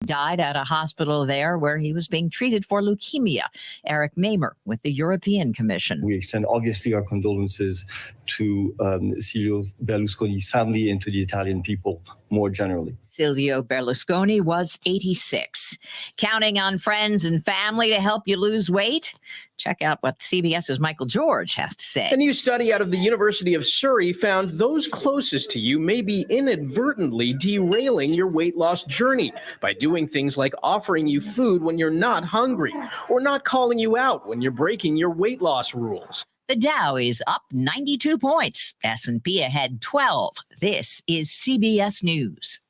Died at a hospital there where he was being treated for leukemia. Eric Mamer with the European Commission. We extend obviously our condolences to Silvio Berlusconi's family and to the Italian people more generally. Silvio Berlusconi was 86. Counting on friends and family to help you lose weight? Check out what CBS's Michael George has to say. A new study out of the University of Surrey found those closest to you may be inadvertently derailing your weight loss journey by doing things like offering you food when you're not hungry or not calling you out when you're breaking your weight loss rules. The Dow is up 92 points. S&P ahead 12. This is CBS News.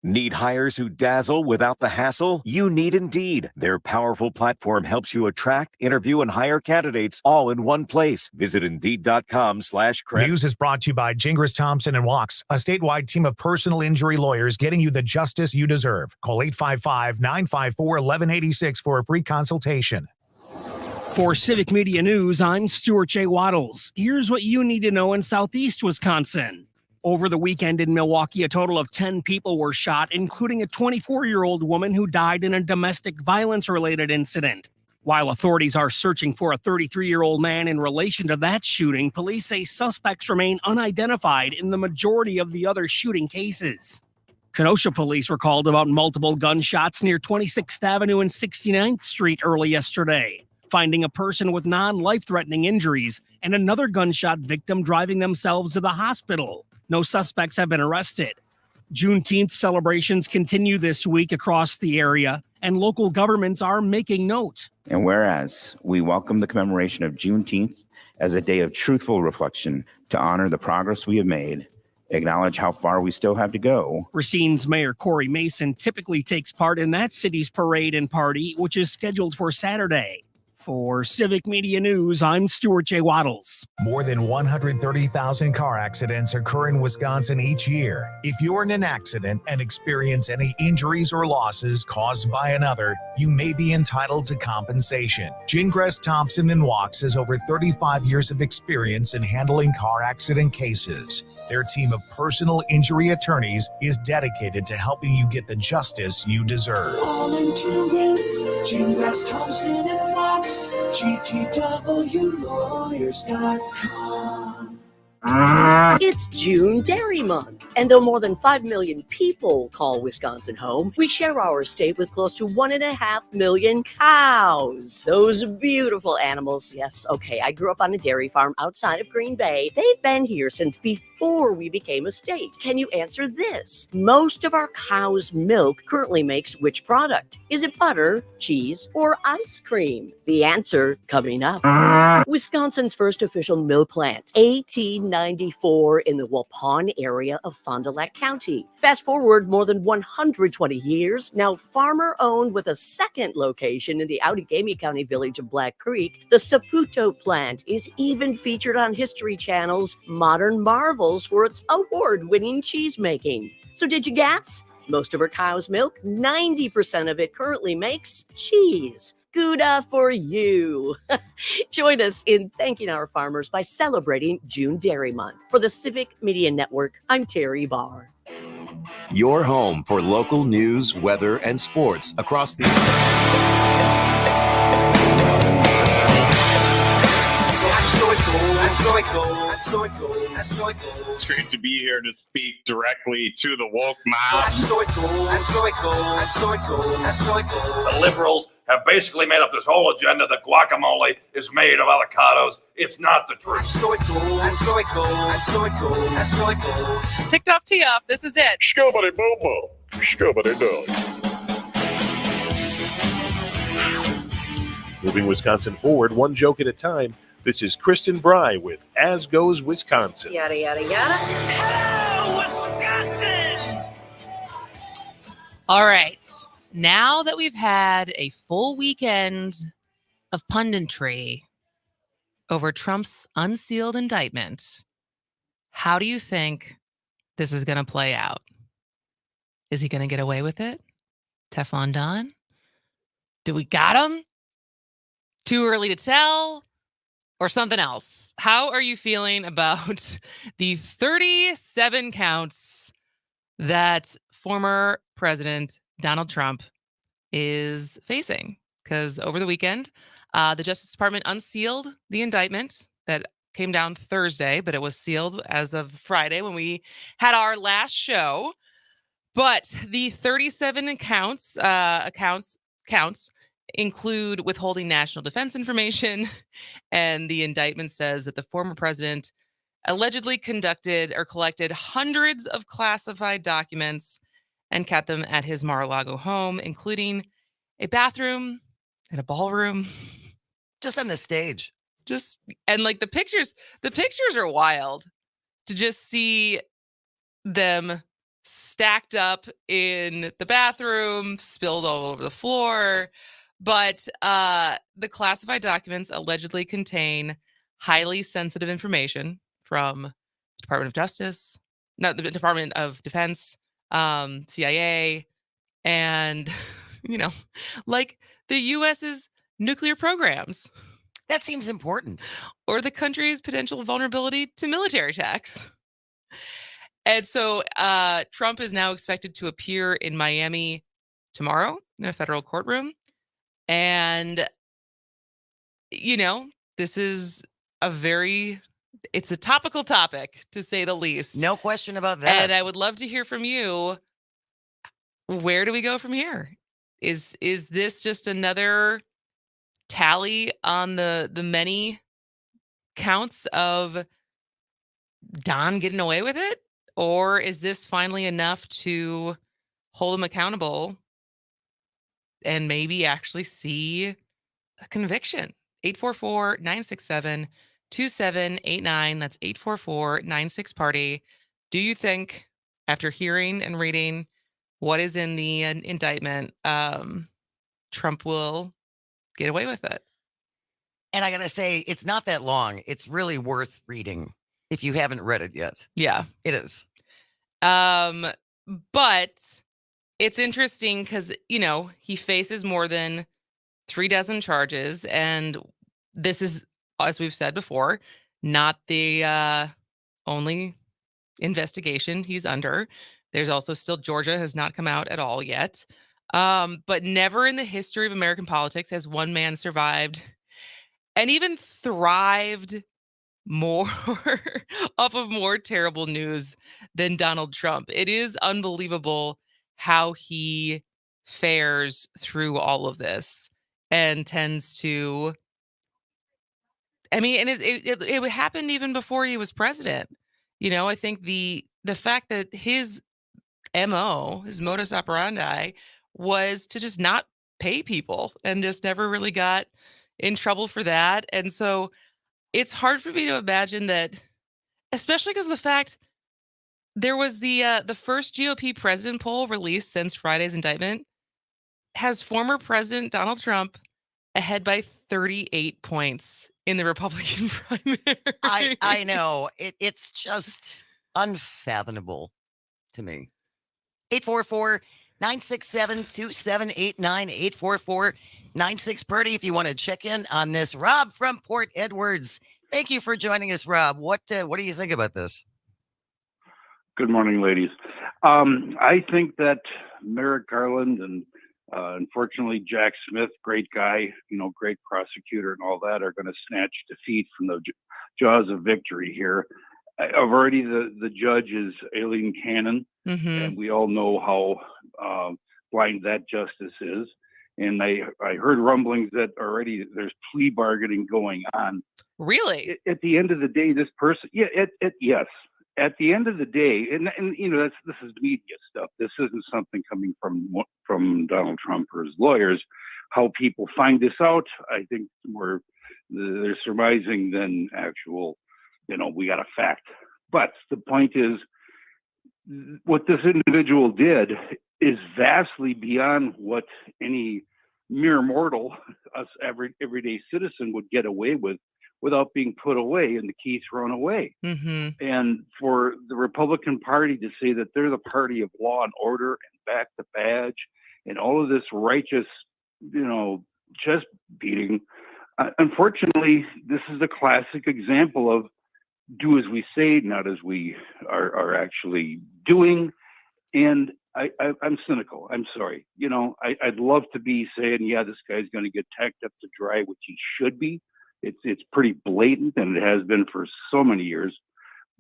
Need hires who dazzle without the hassle? You need Indeed. Their powerful platform helps you attract, interview, and hire candidates all in one place. Visit Indeed.com/credit. News is brought to you by Gingras, Thompson & Walks, a statewide team of personal injury lawyers getting you the justice you deserve. Call 855-954-1186 for a free consultation. For Civic Media News, I'm Stuart J. Waddles. Here's what you need to know in Southeast Wisconsin. Over the weekend in Milwaukee, a total of 10 people were shot, including a 24-year-old woman who died in a domestic violence-related incident. While authorities are searching for a 33-year-old man in relation to that shooting, police say suspects remain unidentified in the majority of the other shooting cases. Kenosha police were called about multiple gunshots near 26th Avenue and 69th Street early yesterday, finding a person with non-life-threatening injuries and another gunshot victim driving themselves to the hospital. No suspects have been arrested. Juneteenth celebrations continue this week across the area, and local governments are making note. And whereas we welcome the commemoration of Juneteenth as a day of truthful reflection to honor the progress we have made, acknowledge how far we still have to go. Racine's Mayor Corey Mason typically takes part in that city's parade and party, which is scheduled for Saturday. For Civic Media News, I'm Stuart J. Waddles. More than 130,000 car accidents occur in Wisconsin each year. If you're in an accident and experience any injuries or losses caused by another, you may be entitled to compensation. Gingras, Thompson & Walks has over 35 years of experience in handling car accident cases. Their team of personal injury attorneys is dedicated to helping you get the justice you deserve. Gingras, Thompson & Walks. GTWlawyers.com. It's June Dairy Month, and though more than 5 million people call Wisconsin home, we share our state with close to 1.5 million cows. Those beautiful animals. Yes, okay, I grew up on a dairy farm outside of Green Bay. They've been here since before we became a state. Can you answer this? Most of our cow's milk currently makes which product? Is it butter, cheese, or ice cream? The answer coming up. Wisconsin's first official milk plant, 1894, in the Waupun area of Fond du Lac County. Fast forward more than 120 years, now farmer-owned with a second location in the Outagamie County village of Black Creek, the Saputo plant is even featured on History Channel's Modern Marvels for its award-winning cheese making. So did you guess? Most of our cow's milk, 90% of it currently makes cheese. Gouda for you. Join us in thanking our farmers by celebrating June Dairy Month. For the Civic Media Network, I'm Terry Barr. Your home for local news, weather, and sports across the... It's great to be here to speak directly to the woke mob. The liberals have basically made up this whole agenda that guacamole is made of avocados. It's not the truth. Ticked off, tee off. This is it. Scoobity boo boo. Scoobity doo. Moving Wisconsin forward, one joke at a time. This is Kristen Bry with As Goes Wisconsin. Yada, yada, yada. Hello, Wisconsin! All right. Now that we've had a full weekend of punditry over Trump's unsealed indictment, how do you think this is going to play out? Is he going to get away with it? Teflon Don? Do we got him? Too early to tell? Or something else? How are you feeling about the 37 counts that former President Donald Trump is facing. Because over the weekend, the Justice Department unsealed the indictment that came down Thursday, but it was sealed as of Friday when we had our last show. But the 37 counts include withholding national defense information, and the indictment says that the former president allegedly conducted or collected hundreds of classified documents and kept them at his Mar-a-Lago home, including a bathroom and a ballroom. Just on the stage. And like the pictures are wild to just see them stacked up in the bathroom, spilled all over the floor. But the classified documents allegedly contain highly sensitive information from the Department of Justice, not the Department of Defense, CIA, and, like the U.S.'s nuclear programs. That seems important. Or the country's potential vulnerability to military attacks. And so Trump is now expected to appear in Miami tomorrow in a federal courtroom. And, this is it's a topical topic, to say the least. No question about that. And I would love to hear from you. Where do we go from here? Is this just another tally on the many counts of Don getting away with it? Or is this finally enough to hold him accountable and maybe actually see a conviction? 844-967-2789. That's 844-96-PARTY. Do you think, after hearing and reading what is in the indictment, Trump will get away with it? And I got to say, it's not that long. It's really worth reading if you haven't read it yet. Yeah, it is. But it's interesting because, he faces more than 36 charges. And this is, as we've said before, not the only investigation he's under. There's also still Georgia has not come out at all yet. But never in the history of American politics has one man survived and even thrived more off of more terrible news than Donald Trump. It is unbelievable how he fares through all of this and tends to, and it happened even before he was president. I think the fact that his MO, his modus operandi, was to just not pay people and just never really got in trouble for that. And so it's hard for me to imagine that, especially because of the fact there was the first GOP president poll released since Friday's indictment has former President Donald Trump ahead by 38 points in the Republican primary. I know. It's just unfathomable to me. 844-967-2789, 844-96-PARTY if you want to check in on this. Rob from Port Edwards. Thank you for joining us, Rob. What do you think about this? Good morning, ladies. I think that Merrick Garland and unfortunately Jack Smith, great guy, great prosecutor and all that, are going to snatch defeat from the jaws of victory here. Already the judge is Aileen Cannon, and we all know how blind that justice is. And I heard rumblings that already there's plea bargaining going on. Really? At the end of the day, this person, yes. At the end of the day, and this is media stuff. This isn't something coming from Donald Trump or his lawyers. How people find this out, I think they're surmising than actual. We got a fact. But the point is, what this individual did is vastly beyond what any mere mortal, us everyday citizen, would get away with without being put away and the key thrown away. And for the Republican Party to say that they're the party of law and order and back the badge and all of this righteous, chest beating, unfortunately, this is a classic example of do as we say, not as we are actually doing. And I'm cynical. I'm sorry. You know, I'd love to be saying, yeah, this guy's going to get tacked up to dry, which he should be. It's pretty blatant, and it has been for so many years.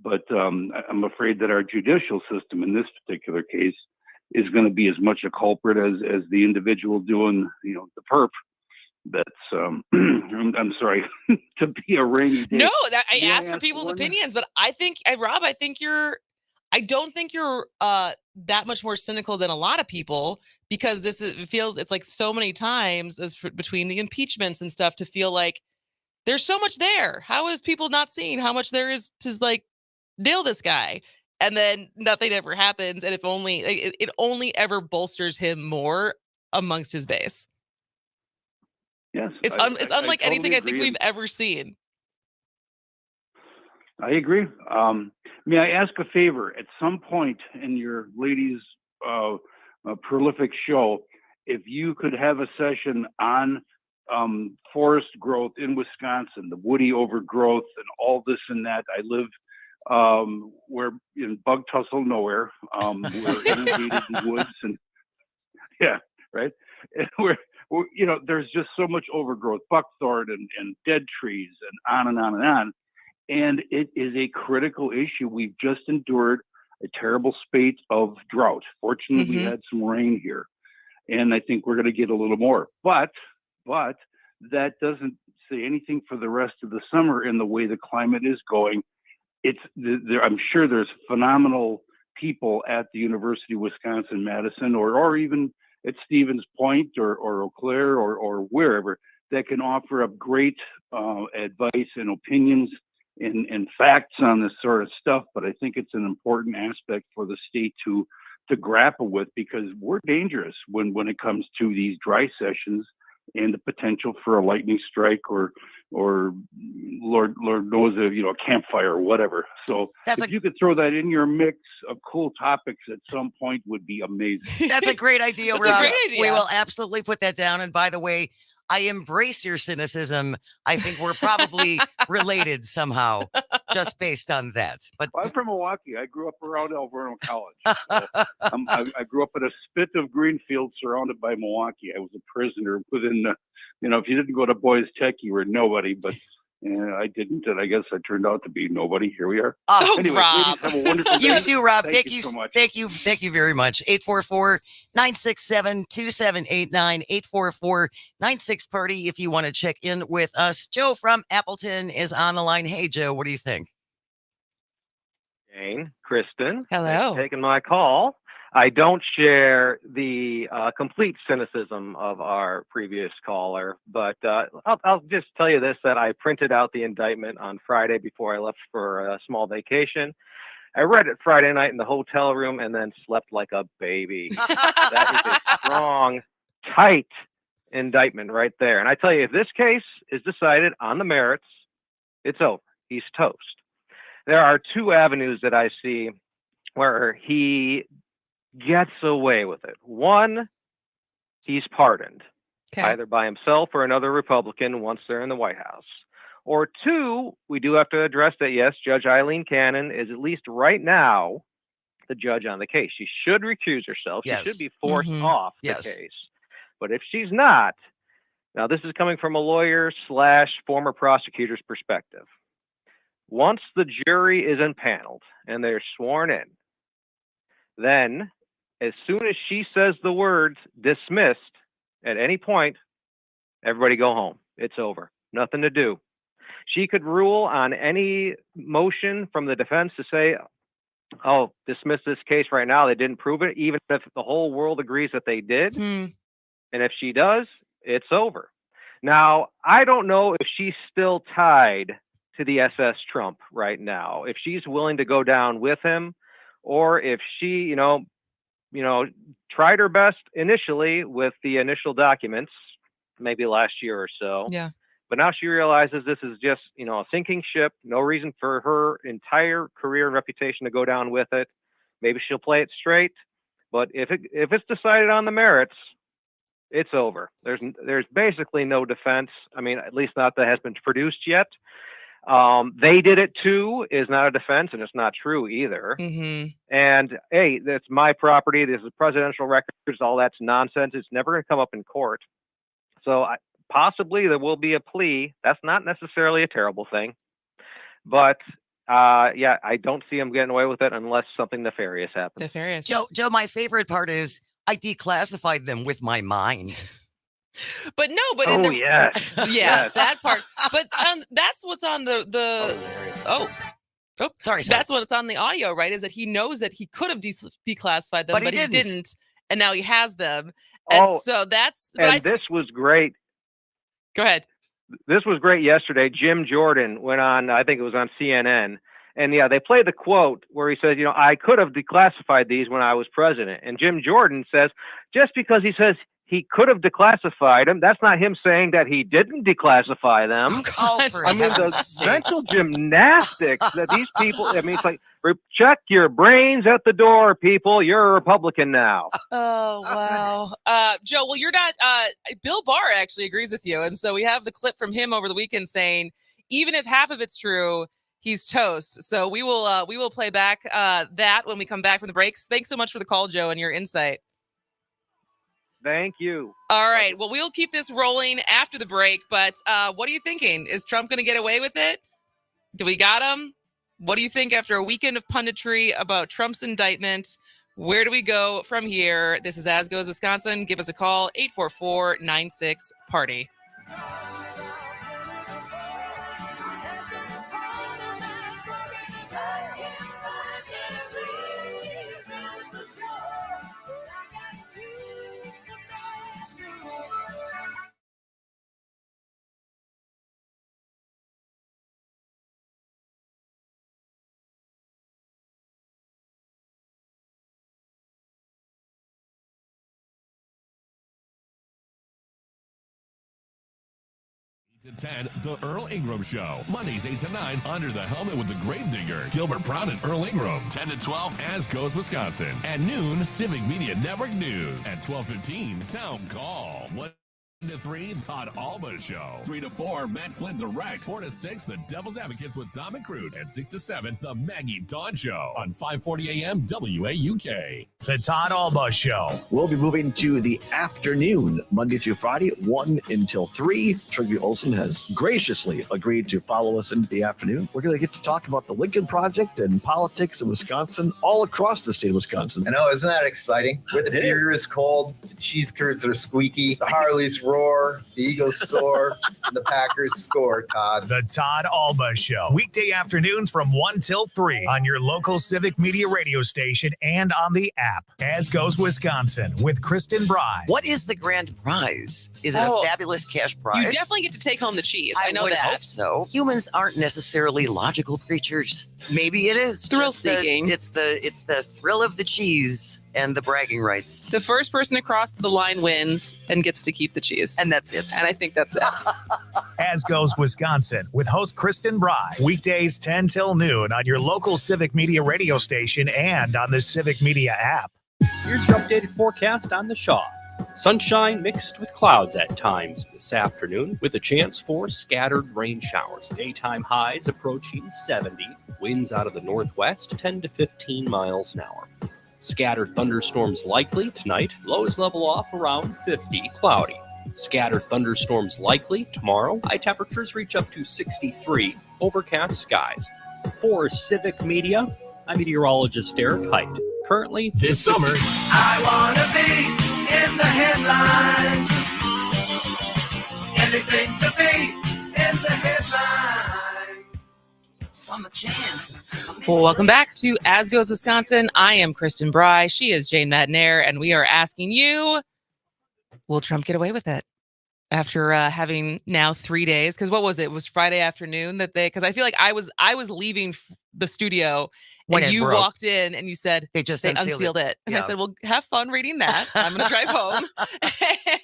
But I'm afraid that our judicial system in this particular case is going to be as much a culprit as the individual doing, you know, the perp. That's I'm sorry to be a rainy day. No, I May asked for ask people's one- opinions, but I think, Rob, I don't think you're that much more cynical than a lot of people, because it's like so many times between the impeachments and stuff to feel like there's so much there. How is people not seeing how much there is to like nail this guy? And then nothing ever happens, and if only it only ever bolsters him more amongst his base. Yes, It's I unlike totally anything I think agree. we've ever seen. I agree. May I ask a favor? At some point in your ladies' prolific show, if you could have a session on forest growth in Wisconsin, the woody overgrowth and all this and that. I live we're in bug tussle nowhere. We're inundated in woods, and yeah, right. And we're you know, there's just so much overgrowth, buckthorn and dead trees, and on and on and on. And it is a critical issue. We've just endured a terrible spate of drought. Fortunately, we had some rain here, and I think we're going to get a little more. But that doesn't say anything for the rest of the summer in the way the climate is going. I'm sure there's phenomenal people at the University of Wisconsin-Madison, or even at Stevens Point or Eau Claire or wherever, that can offer up great advice and opinions and facts on this sort of stuff. But I think it's an important aspect for the state to grapple with, because we're dangerous when it comes to these dry sessions and the potential for a lightning strike or Lord knows, a campfire or whatever. So if you could throw that in your mix of cool topics at some point, would be amazing. That's a great idea, That's Rob. a great idea. We will absolutely put that down. And by the way, I embrace your cynicism. I think we're probably related somehow, just based on that. But I'm from Milwaukee. I grew up around Alverno College. So I grew up in a spit of green field surrounded by Milwaukee. I was a prisoner within the, if you didn't go to Boys Tech, you were nobody. But I didn't, and I guess I turned out to be nobody. Here we are. Oh, anyway, Rob. ladies, have a wonderful day. You too, Rob. Thank you so much. Thank you very much. 844-967-2789, 844-96-party if you want to check in with us. Joe from Appleton is on the line. Hey, Joe, what do you think? Jane, Kristen. Hello. Thanks for taking my call. I don't share the complete cynicism of our previous caller, but I'll just tell you this, that I printed out the indictment on Friday before I left for a small vacation. I read it Friday night in the hotel room and then slept like a baby. That is a strong, tight indictment right there. And I tell you, if this case is decided on the merits, it's over. He's toast. There are two avenues that I see where he gets away with it. One, he's pardoned, either by himself or another Republican once they're in the White House. Or two, we do have to address that, yes, Judge Eileen Cannon is, at least right now, the judge on the case. She should recuse herself. Yes. She should be forced off the Yes. case. But if she's not, now this is coming from a lawyer / former prosecutor's perspective. Once the jury is impaneled and they're sworn in, then as soon as she says the words dismissed at any point, everybody go home. It's over. Nothing to do. She could rule on any motion from the defense to say, oh, dismiss this case right now. They didn't prove it, even if the whole world agrees that they did. And if she does, it's over. Now, I don't know if she's still tied to the SS Trump right now, if she's willing to go down with him, or if she, tried her best initially with the initial documents, maybe last year or so. Yeah. But now she realizes this is just, a sinking ship, no reason for her entire career and reputation to go down with it. Maybe she'll play it straight. But if it's decided on the merits, it's over. There's basically no defense. I mean, at least not that has been produced yet. They did it too is not a defense, and it's not true either. Mm-hmm. And hey, that's my property. This is presidential records. All that's nonsense. It's never going to come up in court. So possibly there will be a plea. That's not necessarily a terrible thing, but yeah, I don't see him getting away with it unless something nefarious happens. Nefarious. Joe, my favorite part is I declassified them with my mind. But no, but Oh, in the yes. yeah, Yes. that part. But that's what's on the sorry. That's what's on the audio, right? Is that he knows that he could have declassified them, but he didn't, and now he has them. And so that's. And this was great. Go ahead. This was great yesterday. Jim Jordan went on, I think it was on CNN. And yeah, they played the quote where he says, I could have declassified these when I was president. And Jim Jordan says, just because he says he could have declassified them, that's not him saying that he didn't declassify them. I mean, the mental gymnastics that these people, it's like, check your brains at the door, people. You're a Republican now. Oh, wow. Joe, well, you're not, Bill Barr actually agrees with you. And so we have the clip from him over the weekend saying, even if half of it's true, he's toast. So we will play back that when we come back from the breaks. Thanks so much for the call, Joe, and your insight. Thank you. All right. Well, we'll keep this rolling after the break. But what are you thinking? Is Trump going to get away with it? Do we got him? What do you think after a weekend of punditry about Trump's indictment? Where do we go from here? This is As Goes Wisconsin. Give us a call, 844-96-PARTY. To 10, The Earl Ingram Show. Mondays 8 to 9, Under the Helmet with the Gravedigger. Gilbert Brown and Earl Ingram. 10 to 12, As Goes Wisconsin. At noon, Civic Media Network News. At 12:15, Town Call. 1 to 3, Todd Alba Show. 3 to 4, Matt Flynn Direct. 4 to 6, The Devil's Advocates with Dom and Cruz. At 6 to 7, The Maggie Dawn Show. On 540 AM WAUK. The Todd Alba Show. We'll be moving to the afternoon, Monday through Friday, 1 until 3. Trigby Olson has graciously agreed to follow us into the afternoon. We're going to get to talk about the Lincoln Project and politics in Wisconsin, all across the state of Wisconsin. I know, isn't that exciting? Where the beer is cold, the cheese curds are squeaky, the Harleys roar, the Eagles soar, and the Packers score, Todd. The Todd Alba Show. Weekday afternoons from 1 till 3 on your local Civic Media radio station and on the app. As Goes Wisconsin with Kristen Bry. What is the grand prize? Is it a fabulous cash prize? You definitely get to take home the cheese. I know would that. hope so. Humans aren't necessarily logical creatures. Maybe it is Thrill-seeking. It's the thrill of the cheese and the bragging rights. The first person across the line wins and gets to keep the cheese. And that's it. And I think that's it. As Goes Wisconsin with host Kristen Bry. Weekdays 10 till noon on your local Civic Media radio station and on the Civic Media app. Here's your updated forecast on the Shaw. Sunshine mixed with clouds at times this afternoon with a chance for scattered rain showers. Daytime highs approaching 70. Winds out of the northwest 10 to 15 miles an hour. Scattered thunderstorms likely tonight. Lows level off around 50. Cloudy. Scattered thunderstorms likely tomorrow. High temperatures reach up to 63. Overcast skies. For Civic Media, I'm meteorologist Derek Height. Currently, this summer, I want to be in the headlines. Anything to be in the headlines. Summer chance. Well, welcome back to As Goes Wisconsin. I am Kristen Bry. She is Jane Madnair, and we are asking you, will Trump get away with it? After having now 3 days, because what was it? It was Friday afternoon that because I feel like I was leaving the studio When and it you broke. walked in and you said They just they unsealed unsealed it. And I Yeah. said, well, have fun reading that. I'm going to drive home.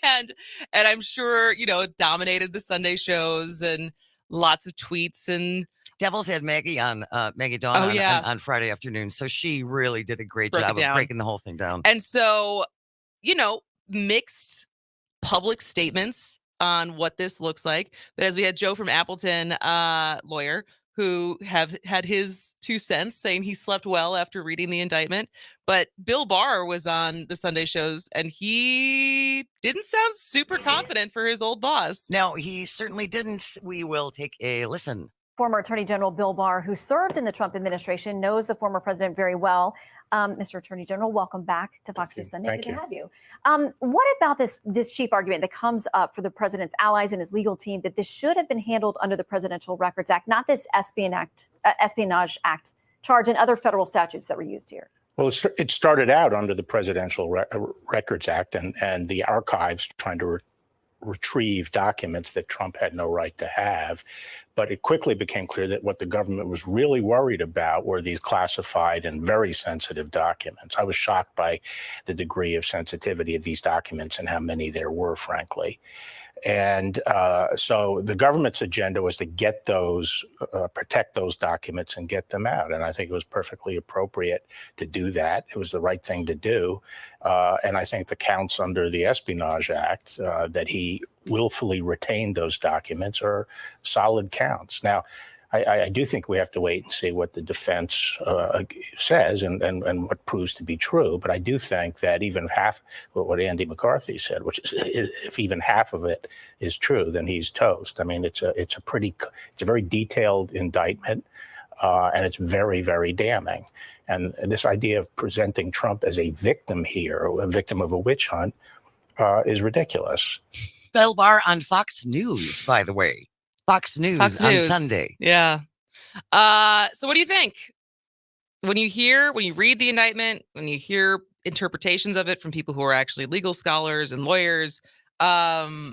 and I'm sure, it dominated the Sunday shows and lots of tweets and Devils had Maggie on Maggie Dawn on Friday afternoon, so she really did a great Broke it job of down. breaking the whole thing down. And so, mixed public statements on what this looks like. But as we had Joe from Appleton, lawyer, who have had his 2 cents saying he slept well after reading the indictment. But Bill Barr was on the Sunday shows, and he didn't sound super confident for his old boss. No, he certainly didn't. We will take a listen. Former Attorney General Bill Barr, who served in the Trump administration, knows the former president very well. Mr. Attorney General, welcome back to Fox News Sunday. Good to have you. What about this cheap argument that comes up for the president's allies and his legal team that this should have been handled under the Presidential Records Act, not this Espionage Act charge and other federal statutes that were used here? Well, it started out under the Presidential Records Act and the archives trying to retrieve documents that Trump had no right to have. But it quickly became clear that what the government was really worried about were these classified and very sensitive documents. I was shocked by the degree of sensitivity of these documents and how many there were, frankly. And so the government's agenda was to get those, protect those documents and get them out. And I think it was perfectly appropriate to do that. It was the right thing to do. And I think the counts under the Espionage Act that he willfully retained those documents are solid counts. Now, I do think we have to wait and see what the defense says and what proves to be true. But I do think that even half what Andy McCarthy said, which is if even half of it is true, then he's toast. I mean, it's a very detailed indictment, and it's very, very damning. And this idea of presenting Trump as a victim here, a victim of a witch hunt, is ridiculous. Bill Barr on Fox News, by the way. Fox News on Sunday. Yeah. So what do you think? When you read the indictment, when you hear interpretations of it from people who are actually legal scholars and lawyers, do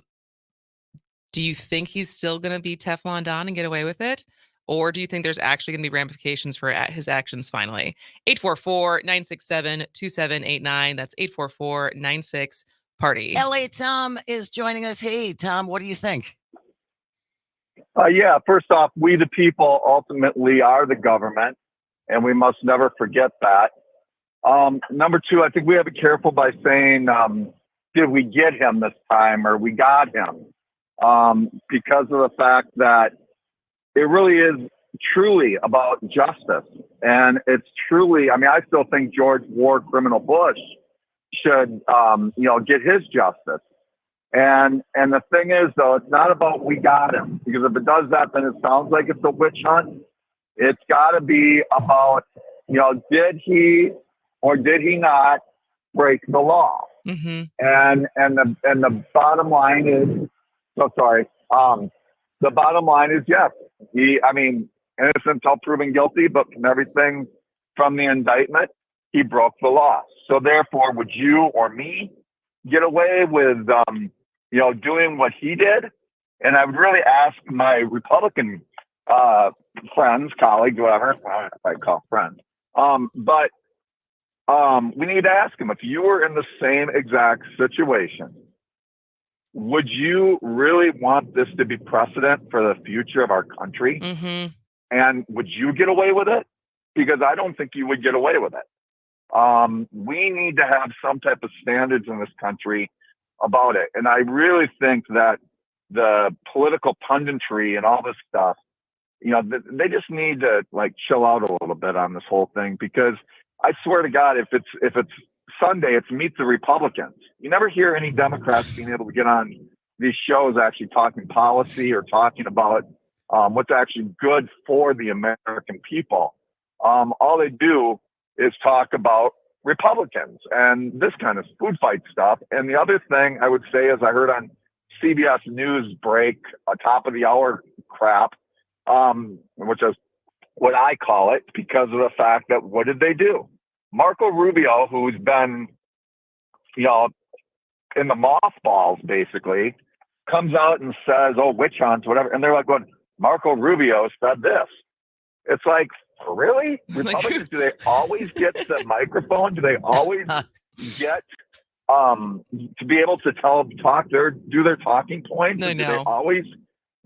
you think he's still going to be Teflon Don and get away with it? Or do you think there's actually going to be ramifications for his actions finally? 844-967-2789. That's 844-96-PARTY. LA Tom is joining us. Hey, Tom, what do you think? Yeah, first off, we the people ultimately are the government, and we must never forget that. Number two, I think we have to be careful by saying, did we get him this time or we got him? Because of the fact that it really is truly about justice. And it's truly, I mean, I still think George War Criminal Bush should, get his justice. And the thing is, though, it's not about we got him, because if it does that, then it sounds like it's a witch hunt. It's got to be about, did he or did he not break the law? Mm-hmm. And the bottom line is, the bottom line is yes. Innocent until proven guilty, but from everything from the indictment, he broke the law. So therefore, would you or me get away with, doing what he did? And I would really ask my Republican friends, colleagues, whatever, if I call friends. But we need to ask him, if you were in the same exact situation, would you really want this to be precedent for the future of our country? Mm-hmm. And would you get away with it? Because I don't think you would get away with it. We need to have some type of standards in this country about it. And I really think that the political punditry and all this stuff, they just need to chill out a little bit on this whole thing, because I swear to God, if it's Sunday, it's Meet the Republicans. You never hear any Democrats being able to get on these shows actually talking policy or talking about what's actually good for the American people. All they do is talk about Republicans and this kind of food fight stuff. And the other thing I would say is I heard on CBS News break, a top of the hour crap, which is what I call it, because of the fact that what did they do? Marco Rubio, who's been, in the mothballs basically, comes out and says, "Oh, witch hunts, whatever," and they're like, "Going, Marco Rubio said this." It's like, really? Republicans, do they always get the microphone? Do they always get to be able to do their talking points? I know. Do they always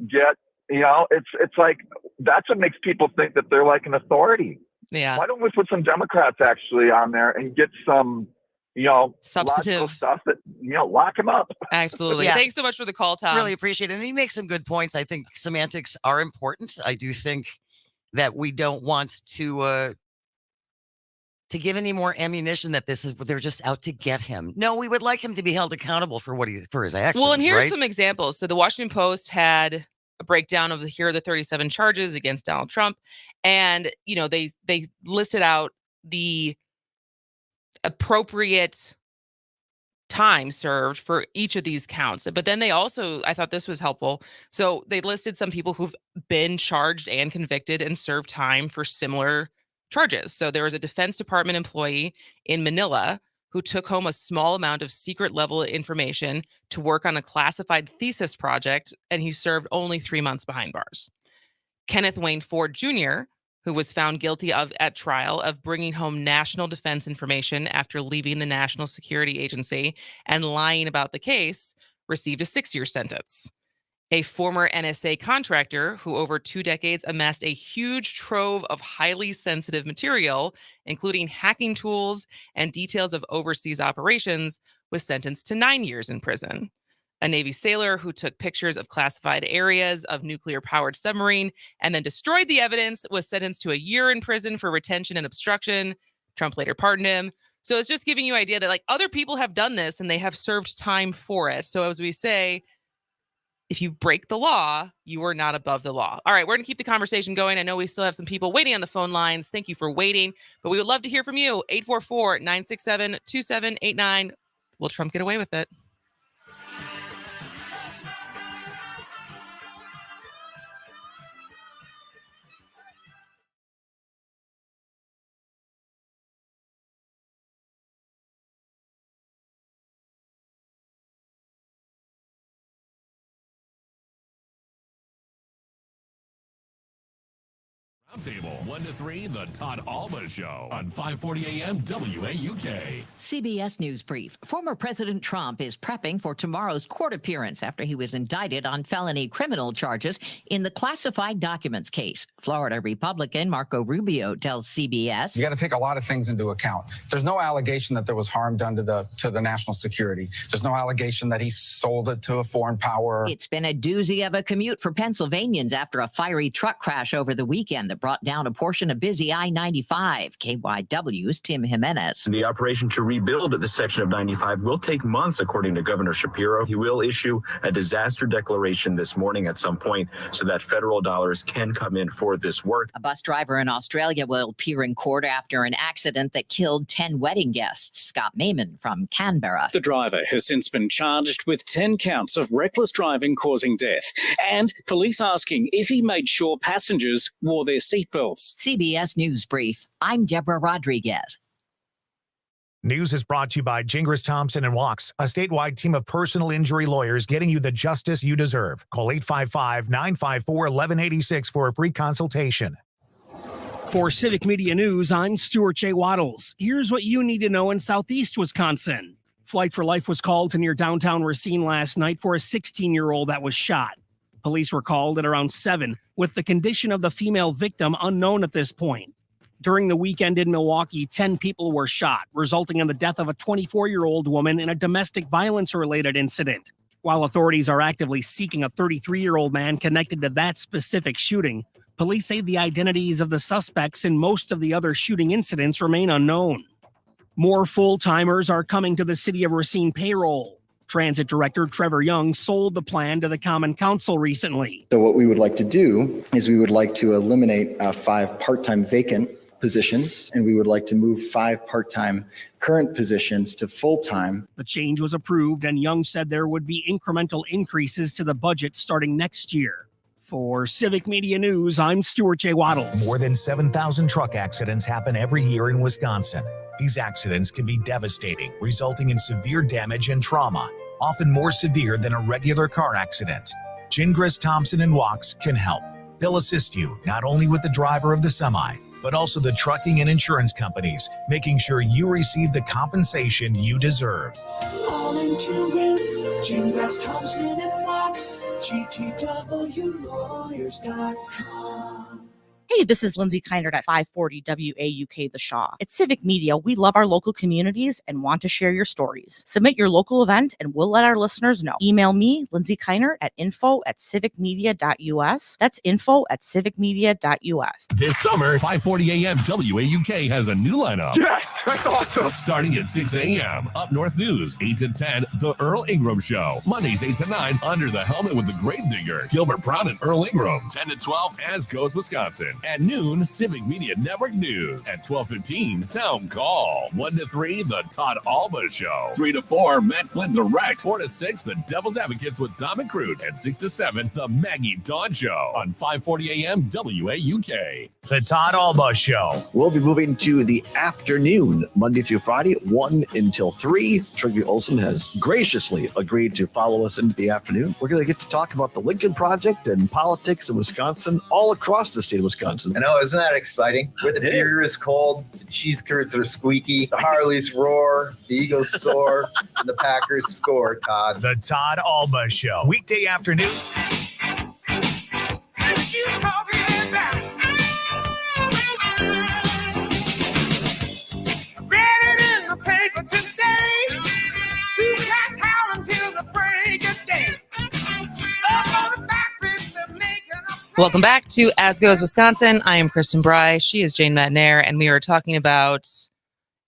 get, it's like, that's what makes people think that they're like an authority. Yeah. Why don't we put some Democrats actually on there and get some Substantive logical stuff that, lock him up. Absolutely. Yeah. Thanks so much for the call, Tom. Really appreciate it. And he makes some good points. I think semantics are important. I do think that we don't want to give any more ammunition that they're just out to get him. No, we would like him to be held accountable for for his actions. Well, and here's right? some examples. So the Washington Post had a breakdown of here are the 37 charges against Donald Trump. And, they listed out the appropriate time served for each of these counts. But then they also, I thought this was helpful. So they listed some people who've been charged and convicted and served time for similar charges. So there was a Defense Department employee in Manila who took home a small amount of secret level information to work on a classified thesis project, and he served only 3 months behind bars. Kenneth Wayne Ford Jr., who was found guilty at trial of bringing home national defense information after leaving the National Security Agency and lying about the case, received a 6-year sentence. A former NSA contractor who over 2 decades amassed a huge trove of highly sensitive material, including hacking tools and details of overseas operations, was sentenced to 9 years in prison. A Navy sailor who took pictures of classified areas of nuclear-powered submarine and then destroyed the evidence was sentenced to 1 year in prison for retention and obstruction. Trump later pardoned him. So it's just giving you an idea that other people have done this and they have served time for it. So as we say, if you break the law, you are not above the law. All right, we're going to keep the conversation going. I know we still have some people waiting on the phone lines. Thank you for waiting, but we would love to hear from you. 844-967-2789. Will Trump get away with it? Roundtable 1 to 3, the Todd Alba Show on 540 AM WAUK. CBS News Brief. Former President Trump is prepping for tomorrow's court appearance after he was indicted on felony criminal charges in the classified documents case. Florida Republican Marco Rubio tells CBS. You got to take a lot of things into account. There's no allegation that there was harm done to the national security. There's no allegation that he sold it to a foreign power. It's been a doozy of a commute for Pennsylvanians after a fiery truck crash over the weekend that brought down a portion of busy I-95. KYW's Tim Jimenez. The operation to rebuild the section of 95 will take months, according to Governor Shapiro. He will issue a disaster declaration this morning at some point so that federal dollars can come in for this work. A bus driver in Australia will appear in court after an accident that killed 10 wedding guests. Scott Maiman from Canberra. The driver has since been charged with 10 counts of reckless driving causing death, and police asking if he made sure passengers wore their seatbelts. CBS News Brief. I'm Deborah Rodriguez. News is brought to you by Gingras Thompson and Walks, a statewide team of personal injury lawyers getting you the justice you deserve. Call 855-954-1186 for a free consultation. For Civic Media News, I'm Stuart J. Waddles. Here's what you need to know in Southeast Wisconsin. Flight for Life was called to near downtown Racine last night for a 16-year-old that was shot. Police were called at around 7, with the condition of the female victim unknown at this point. During the weekend in Milwaukee, 10 people were shot, resulting in the death of a 24-year-old woman in a domestic violence-related incident. While authorities are actively seeking a 33-year-old man connected to that specific shooting, police say the identities of the suspects in most of the other shooting incidents remain unknown. More full-timers are coming to the city of Racine payroll. Transit Director Trevor Young sold the plan to the Common Council recently. So what we would like to do is we would like to eliminate 5 part-time vacant positions, and we would like to move 5 part-time current positions to full-time. The change was approved, and Young said there would be incremental increases to the budget starting next year. For Civic Media News, I'm Stuart J. Waddles. More than 7,000 truck accidents happen every year in Wisconsin. These accidents can be devastating, resulting in severe damage and trauma, often more severe than a regular car accident. Gingras Thompson and Walks can help. They'll assist you not only with the driver of the semi, but also the trucking and insurance companies, making sure you receive the compensation you deserve. All into it, Gingras Thompson and Walks, GTWLawyers.com. Hey, Hey, this is Lindsay Kindred at 540 WAUK The Shaw. At Civic Media, we love our local communities and want to share your stories. Submit your local event and we'll let our listeners know. Email me, Lindsay Kindred, at info@civicmedia.us. That's info@civicmedia.us. This summer, 540 AM WAUK has a new lineup. Yes, that's awesome. Starting at 6 a.m. Up North News, 8 to 10, The Earl Ingram Show. Mondays, 8 to 9, Under the Helmet with the Grave Digger. Gilbert Brown and Earl Ingram. 10 to 12, As Goes Wisconsin. At noon, Civic Media Network News. At 12:15, Town Call. 1 to 3, The Todd Alba Show. 3 to 4, Matt Flynn Direct. 4 to 6, The Devil's Advocates with Dom and Crute. At 6 to 7, The Maggie Dawn Show. On 540 AM WAUK. The Todd Alba Show. We'll be moving to the afternoon, Monday through Friday, 1 until 3. Trigger Olson has graciously agreed to follow us into the afternoon. We're going to get to talk about the Lincoln Project and politics in Wisconsin, all across the state of Wisconsin. I know, isn't that exciting? Where the beer is cold, the cheese curds are squeaky, the Harleys roar, the Eagles soar, and the Packers score, Todd. The Todd Alba Show. Weekday afternoon. Welcome back to As Goes Wisconsin. I am Kristen Bry. She is Jane Matnair, and we are talking about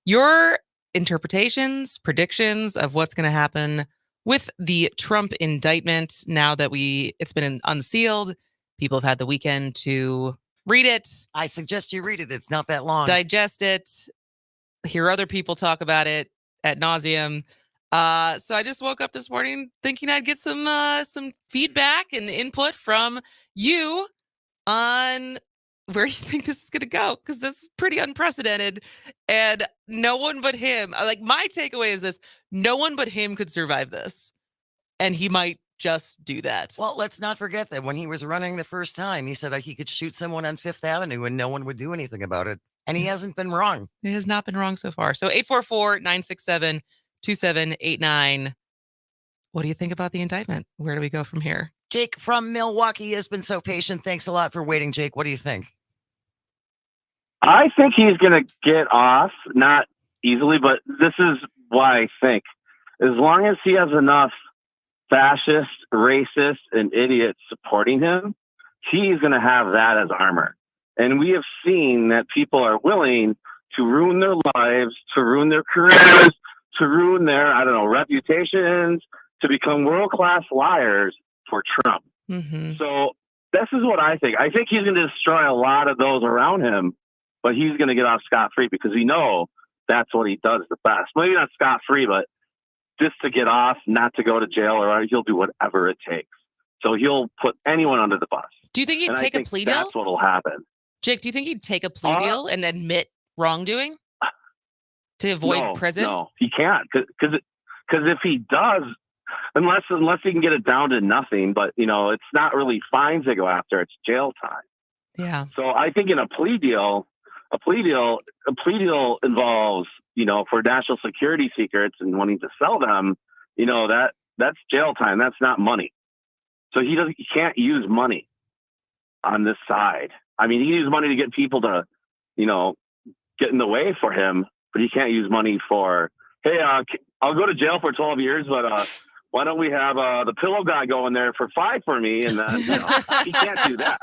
your interpretations, predictions of what's going to happen with the Trump indictment now that it's been unsealed. People have had the weekend to read it. I suggest you read it. It's not that long. Digest it. Hear other people talk about it ad nauseum. So I just woke up this morning thinking I'd get some feedback and input from you on where you think this is going to go, because this is pretty unprecedented and no one but him. Like, my takeaway is this: no one but him could survive this, and he might just do that. Well, let's not forget that when he was running the first time, he said he could shoot someone on Fifth Avenue and no one would do anything about it. And he hasn't been wrong. He has not been wrong so far. So 844-967-2789. What do you think about the indictment? Where do we go from here? Jake from Milwaukee has been so patient. Thanks a lot for waiting, Jake. What do you think? I think he's going to get off, not easily, but this is why I think. As long as he has enough fascists, racists, and idiots supporting him, he's going to have that as armor. And we have seen that people are willing to ruin their lives, to ruin their careers, to ruin their, reputations, to become world-class liars for Trump. Mm-hmm. So this is what I think. I think he's going to destroy a lot of those around him, but he's going to get off scot-free because that's what he does the best. Maybe not scot-free, but just to get off, not to go to jail, or he'll do whatever it takes. So he'll put anyone under the bus. Do you think he'd take a plea deal? That's what'll happen. Jake, do you think he'd take a plea deal and admit wrongdoing to avoid prison? No, he can't. Because if he does, unless he can get it down to nothing, but it's not really fines they go after; it's jail time. Yeah. So I think in a plea deal involves for national security secrets and wanting to sell them. That's jail time. That's not money. So he can't use money on this side. I mean, he can use money to get people to, get in the way for him, but he can't use money for, hey, I'll go to jail for 12 years, but why don't we have the pillow guy go in there for 5 for me? And then he can't do that,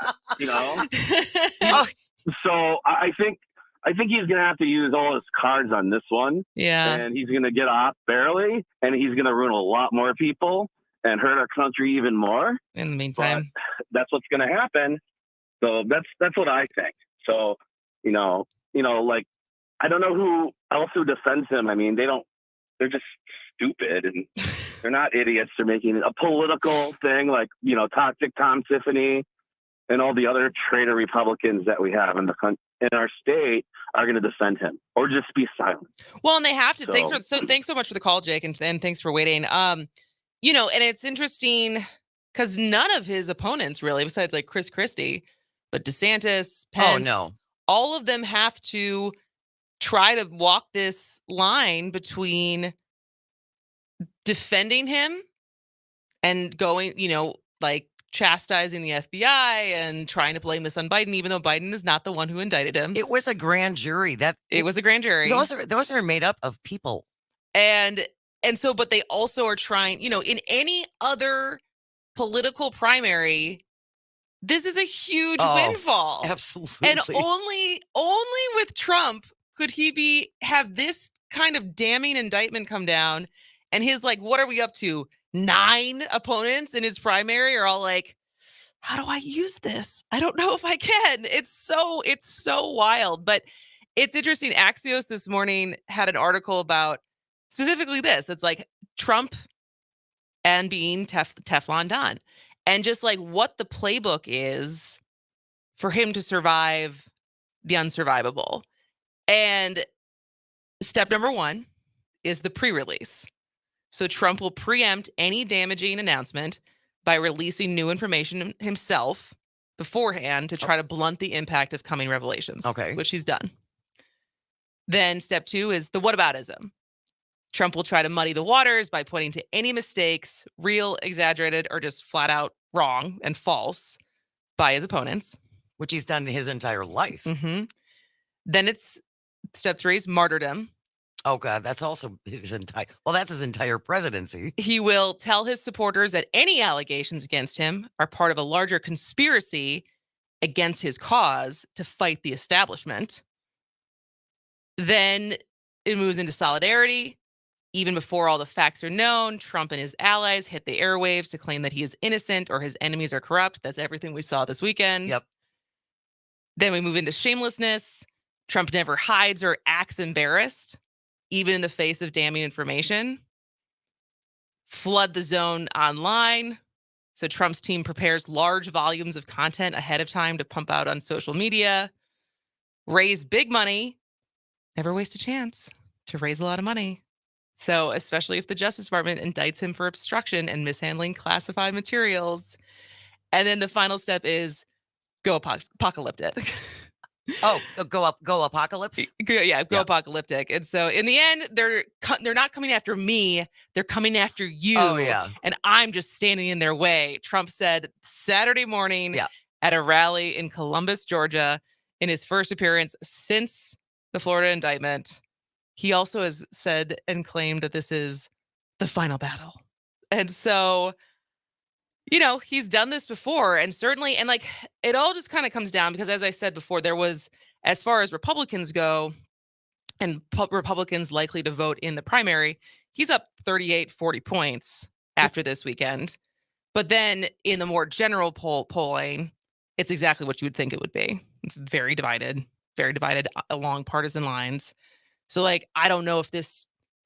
So I think he's going to have to use all his cards on this one. Yeah. And he's going to get off barely, and he's going to ruin a lot more people and hurt our country even more. In the meantime, but that's what's going to happen. So that's what I think. So, I don't know who else who defends him. I mean, they're just stupid, and they're not idiots. They're making it a political thing, like, Toxic Tom Tiffany and all the other traitor Republicans that we have in our state are going to defend him or just be silent. Well, and they have to. Thanks so much for the call, Jake, and thanks for waiting. And it's interesting because none of his opponents really, besides like Chris Christie, but DeSantis, Pence, all of them have to try to walk this line between defending him and going, chastising the FBI and trying to blame this on Biden, even though Biden is not the one who indicted him. It was a grand jury. It was a grand jury. Those are made up of people. And so, but they also are trying, in any other political primary, this is a huge windfall. Absolutely. And only with Trump could he have this kind of damning indictment come down. And his, what are we up to? 9 opponents in his primary are all like, how do I use this? I don't know if I can. It's so wild. But it's interesting. Axios this morning had an article about specifically this. It's like Trump and being Teflon Don. And just what the playbook is for him to survive the unsurvivable. And step number 1 is the pre-release. So Trump will preempt any damaging announcement by releasing new information himself beforehand to try to blunt the impact of coming revelations. Okay. Which he's done. Then step 2 is the whataboutism. Trump will try to muddy the waters by pointing to any mistakes, real, exaggerated, or just flat out wrong and false by his opponents. Which he's done his entire life. Mm-hmm. Then it's step 3 is martyrdom. Oh, God, that's also that's his entire presidency. He will tell his supporters that any allegations against him are part of a larger conspiracy against his cause to fight the establishment. Then it moves into solidarity. Even before all the facts are known, Trump and his allies hit the airwaves to claim that he is innocent or his enemies are corrupt. That's everything we saw this weekend. Yep. Then we move into shamelessness. Trump never hides or acts embarrassed, even in the face of damning information. Flood the zone online. So Trump's team prepares large volumes of content ahead of time to pump out on social media. Raise big money. Never waste a chance to raise a lot of money. So especially if the Justice Department indicts him for obstruction and mishandling classified materials. And then the final step is go apocalyptic. Oh, go apocalypse? Go apocalyptic. And so in the end, they're not coming after me. They're coming after you. Oh, yeah. And I'm just standing in their way. Trump said Saturday morning at a rally in Columbus, Georgia, in his first appearance since the Florida indictment. He also has said and claimed that this is the final battle. And so, he's done this before, and certainly, and it all just kind of comes down because, as I said before, there was, as far as Republicans go, and Republicans likely to vote in the primary, he's up 38, 40 points after this weekend. But then in the more general polling, it's exactly what you would think it would be. It's very divided along partisan lines. So I don't know if this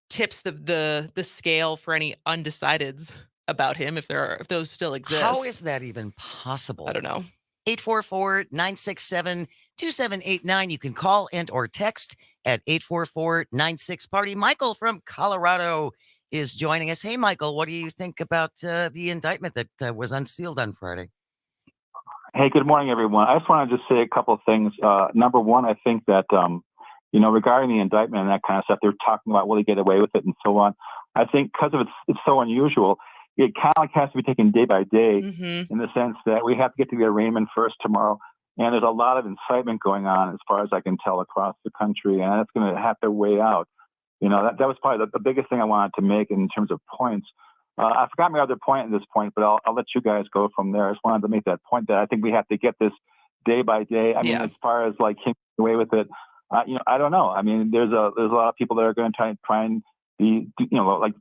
tips the scale for any undecideds about him, if those still exist. How is that even possible? I don't know. 844-967-2789. You can call and or text at 844-96-PARTY. Michael from Colorado is joining us. Hey, Michael, what do you think about the indictment that was unsealed on Friday? Hey, good morning, everyone. I just want to say a couple of things. Number one, I think that, regarding the indictment and that kind of stuff, they're talking about will he get away with it and so on. I think because of it's so unusual, it kind of has to be taken day by day in the sense that we have to get to the arraignment first tomorrow. And there's a lot of incitement going on, as far as I can tell, across the country. And it's going to have to weigh out. That was probably the biggest thing I wanted to make in terms of points. I forgot my other point at this point, but I'll let you guys go from there. I just wanted to make that point that I think we have to get this day by day. I mean, as far as him getting away with it, I don't know. I mean, there's a lot of people that are going to try and be,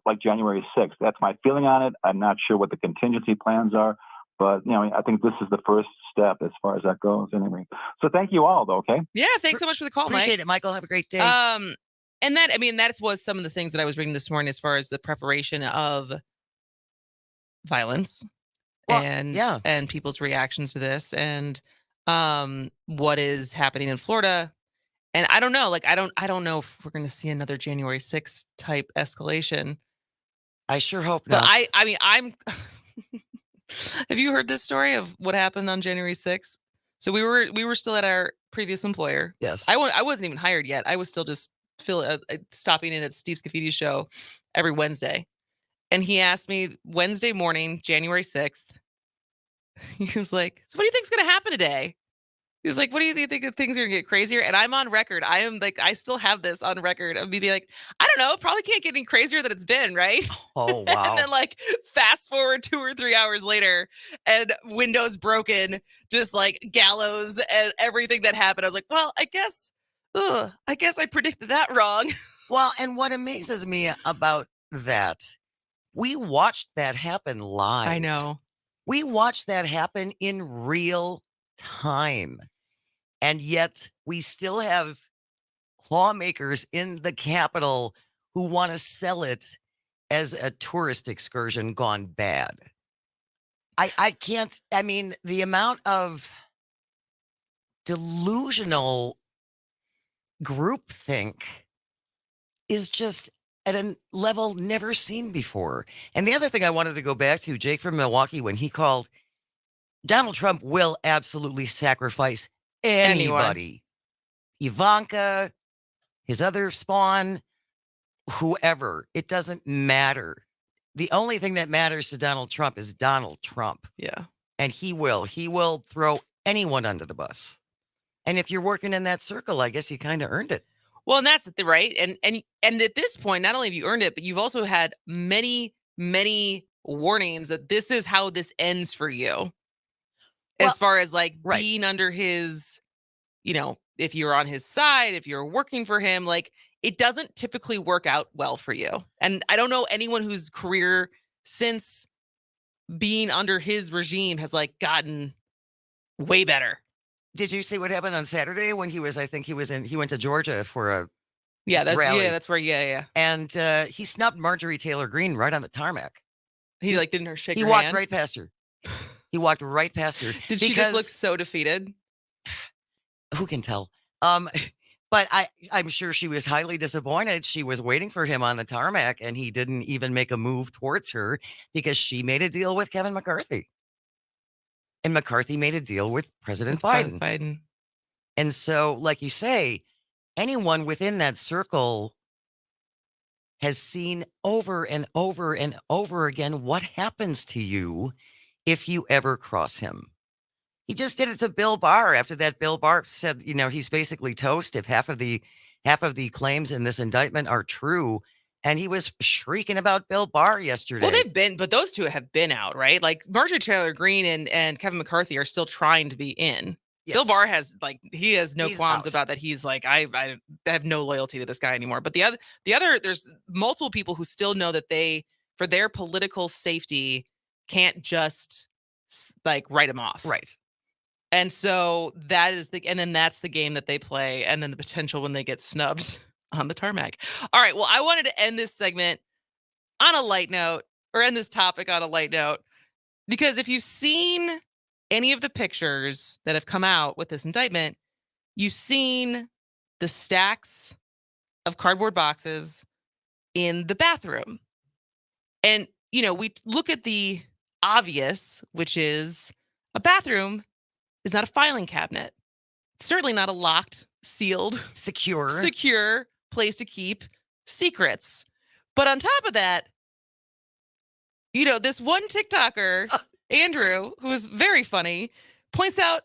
like January 6th. That's my feeling on it. I'm not sure what the contingency plans are, but I think this is the first step as far as that goes. Anyway, so thank you all, though. Okay. Yeah, thanks so much for the call, Appreciate Mike. it, Michael. Have a great day. And that was some of the things that I was reading this morning as far as the preparation of violence and people's reactions to this and what is happening in Florida. And I don't know, I don't know if we're going to see another January 6th type escalation. I sure hope not. But I'm have you heard this story of what happened on January 6th? So we were still at our previous employer. Yes. I wasn't even hired yet. I was still just stopping in at Steve Scaffidi's show every Wednesday. And he asked me Wednesday morning, January 6th, He was like, so what do you think's going to happen today? He was like, what do you think things are going to get crazier? And I'm on record. I am like, I still have this on record of me being like, I don't know, probably can't get any crazier than it's been, right? Oh, wow. And then like fast forward 2 or 3 hours later and windows broken, just like gallows and everything that happened. I was like, well, I guess I predicted that wrong. Well, and what amazes me about that, we watched that happen live. I know. We watched that happen in real time. And yet we still have lawmakers in the Capitol who want to sell it as a tourist excursion gone bad. I can't, I mean, the amount of delusional groupthink is just at a level never seen before. And the other thing I wanted to go back to, Jake from Milwaukee, when he called, Donald Trump will absolutely sacrifice anybody. Ivanka, his other spawn, whoever. It doesn't matter. The only thing that matters to Donald Trump is Donald Trump. Yeah. And he will throw anyone under the bus. And if you're working in that circle, I guess you kind of earned it. Well, and that's the right. And at this point, not only have you earned it, but you've also had many, many warnings that this is how this ends for you. As far as like being under his, if you're on his side, if you're working for him, like it doesn't typically work out well for you. And I don't know anyone whose career since being under his regime has like gotten way better. Did you see what happened on Saturday when he went to Georgia for a rally? That's where. And he snubbed Marjorie Taylor Greene right on the tarmac. He like didn't shake her hand. He walked right past her. He walked right past her. Did she just look so defeated? Who can tell? But I'm sure she was highly disappointed. She was waiting for him on the tarmac, and he didn't even make a move towards her because she made a deal with Kevin McCarthy. And McCarthy made a deal with President Biden. And so, like you say, anyone within that circle has seen over and over and over again what happens to you if you ever cross him. He just did it to Bill Barr after that. Bill Barr said, he's basically toast if half of the claims in this indictment are true. And he was shrieking about Bill Barr yesterday. Well, but those two have been out, right? Like Marjorie Taylor Greene and Kevin McCarthy are still trying to be in. Yes. Bill Barr has no qualms about that. He's like, I have no loyalty to this guy anymore. But the other, there's multiple people who still know that they, for their political safety, can't just like write him off. Right. And so that's the game that they play. And then the potential when they get snubbed on the tarmac. All right. Well, I wanted to end this segment on a light note, or end this topic on a light note, because if you've seen any of the pictures that have come out with this indictment, you've seen the stacks of cardboard boxes in the bathroom. And, we look at the obvious, which is a bathroom is not a filing cabinet. It's certainly not a locked, sealed, secure place to keep secrets. But on top of that, this one TikToker, Andrew, who is very funny, points out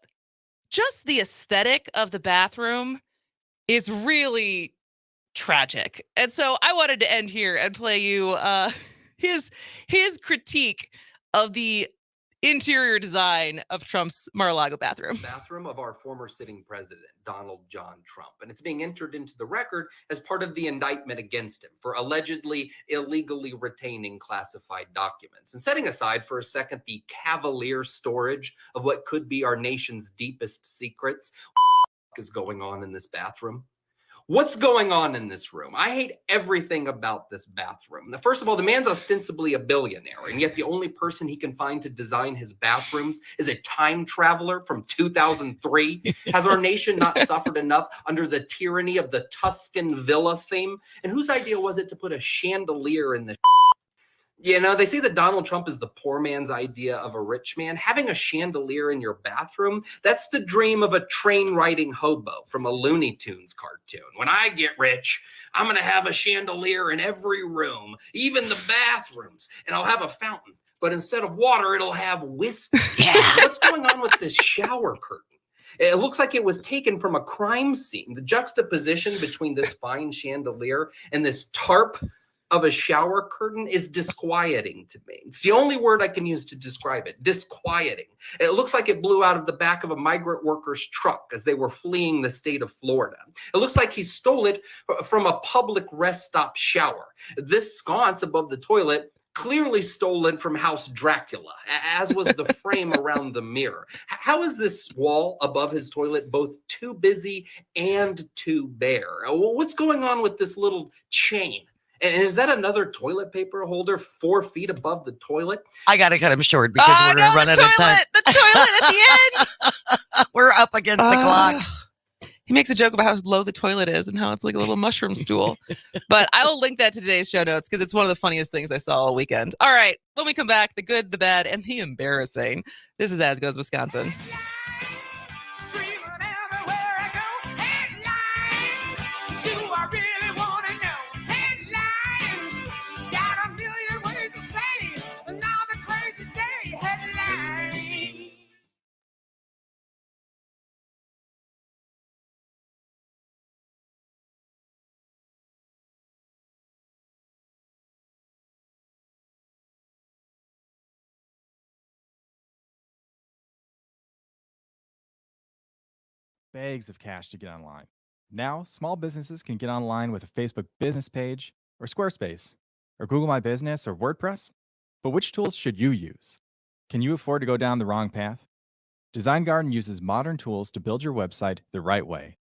just the aesthetic of the bathroom is really tragic. And so I wanted to end here and play you his critique of the interior design of Trump's Mar-a-Lago bathroom. Bathroom of our former sitting president, Donald John Trump. And it's being entered into the record as part of the indictment against him for allegedly illegally retaining classified documents. And setting aside for a second the cavalier storage of what could be our nation's deepest secrets, what is going on in this bathroom? What's going on in this room? I hate everything about this bathroom. First of all, the man's ostensibly a billionaire, and yet the only person he can find to design his bathrooms is a time traveler from 2003. Has our nation not suffered enough under the tyranny of the Tuscan villa theme? And whose idea was it to put a chandelier in the they say that Donald Trump is the poor man's idea of a rich man. Having a chandelier in your bathroom, that's the dream of a train-riding hobo from a Looney Tunes cartoon. When I get rich, I'm going to have a chandelier in every room, even the bathrooms, and I'll have a fountain but instead of water, it'll have whiskey. Yeah. What's going on with this shower curtain? It looks like it was taken from a crime scene. The juxtaposition between this fine chandelier and this tarp of a shower curtain is disquieting to me. It's the only word I can use to describe it. Disquieting. It looks like it blew out of the back of a migrant worker's truck as they were fleeing the state of Florida. It looks like he stole it from a public rest stop shower. This sconce above the toilet clearly stolen from House Dracula, as was the frame around the mirror. How is this wall above his toilet both too busy and too bare? What's going on with this little chain? And is that another toilet paper holder 4 feet above the toilet? I got to cut him short because we're going to run out of time. The toilet at the end. We're up against the clock. He makes a joke about how low the toilet is and how it's like a little mushroom stool. But I will link that to today's show notes because it's one of the funniest things I saw all weekend. All right, when we come back, the good, the bad, and the embarrassing. This is As Goes Wisconsin. Bags of cash to get online. Now, small businesses can get online with a Facebook business page, or Squarespace, or Google My Business, or WordPress. But which tools should you use? Can you afford to go down the wrong path? Design Garden uses modern tools to build your website the right way.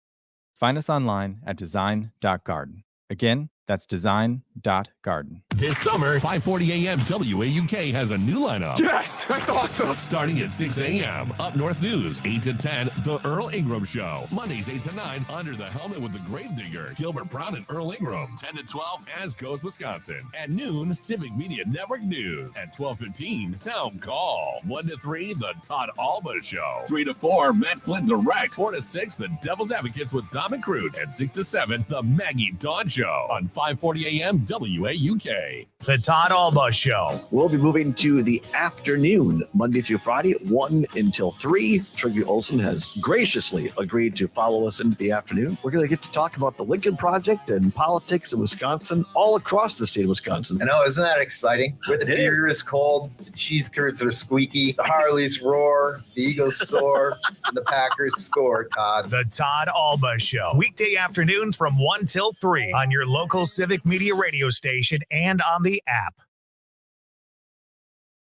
Find us online at design.garden. Again, that's design.garden. This summer, 5:40 a.m. WAUK has a new lineup. Yes, that's awesome. Starting at 6 a.m. Up North News, 8 to 10, The Earl Ingram Show. Mondays, 8 to 9, Under the Helmet with the Gravedigger, Gilbert Brown and Earl Ingram. 10 to 12, As Goes Wisconsin. At noon, Civic Media Network News. At 12:15, Town Call. 1 to 3, The Todd Alba Show. 3 to 4, Matt Flynn Direct. 4 to 6, The Devil's Advocates with Dom and Crute. And 6 to 7, The Maggie Dawn Show. On 5:40 a.m. WAUK. The Todd Alba Show. We'll be moving to the afternoon, Monday through Friday, 1 until 3. Trygve Olsen has graciously agreed to follow us into the afternoon. We're going to get to talk about the Lincoln Project and politics in Wisconsin, all across the state of Wisconsin. I know, isn't that exciting? Where the beer is cold, the cheese curds are squeaky, the Harleys roar, the Eagles soar, and the Packers score, Todd. The Todd Alba Show. Weekday afternoons from 1 till 3 on your local Civic Media radio station and on the app.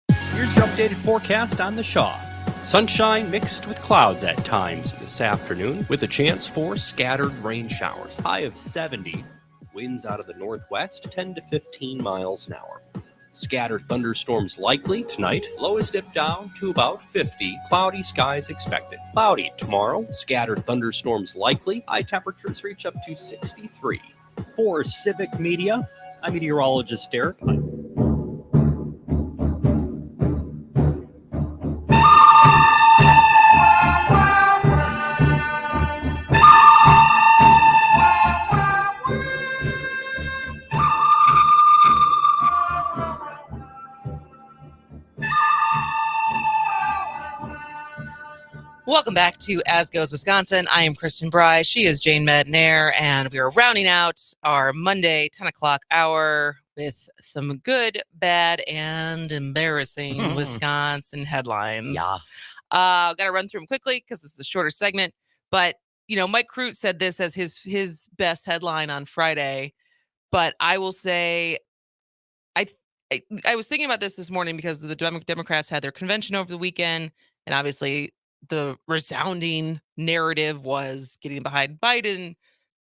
Here's your updated forecast on the Shaw. Sunshine mixed with clouds at times this afternoon with a chance for scattered rain showers. High of 70. Winds out of the northwest 10 to 15 miles an hour. Scattered thunderstorms likely tonight. Lowest dip down to about 50. Cloudy skies expected. Cloudy tomorrow. Scattered thunderstorms likely. High temperatures reach up to 63. For Civic Media, I'm meteorologist Derek. Welcome back to As Goes Wisconsin. I am Kristen Bry. She is Jane Madnair, and we are rounding out our Monday 10 o'clock hour with some good, bad, and embarrassing Wisconsin headlines. Yeah. Got to run through them quickly because this is a shorter segment. But, you know, Mike Crute said this as his best headline on Friday. But I will say, I was thinking about this morning because the Democrats had their convention over the weekend, and obviously the resounding narrative was getting behind Biden,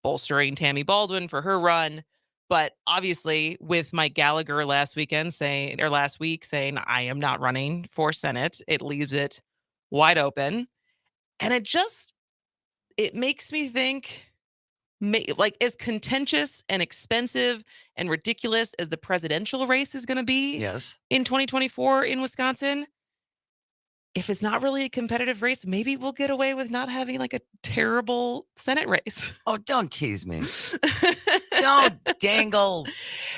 bolstering Tammy Baldwin for her run. But obviously with Mike Gallagher last week saying I am not running for Senate, it leaves it wide open. And it makes me think, like, as contentious and expensive and ridiculous as the presidential race is going to be in 2024 in Wisconsin, if it's not really a competitive race, maybe we'll get away with not having like a terrible Senate race. Oh, don't tease me. Don't dangle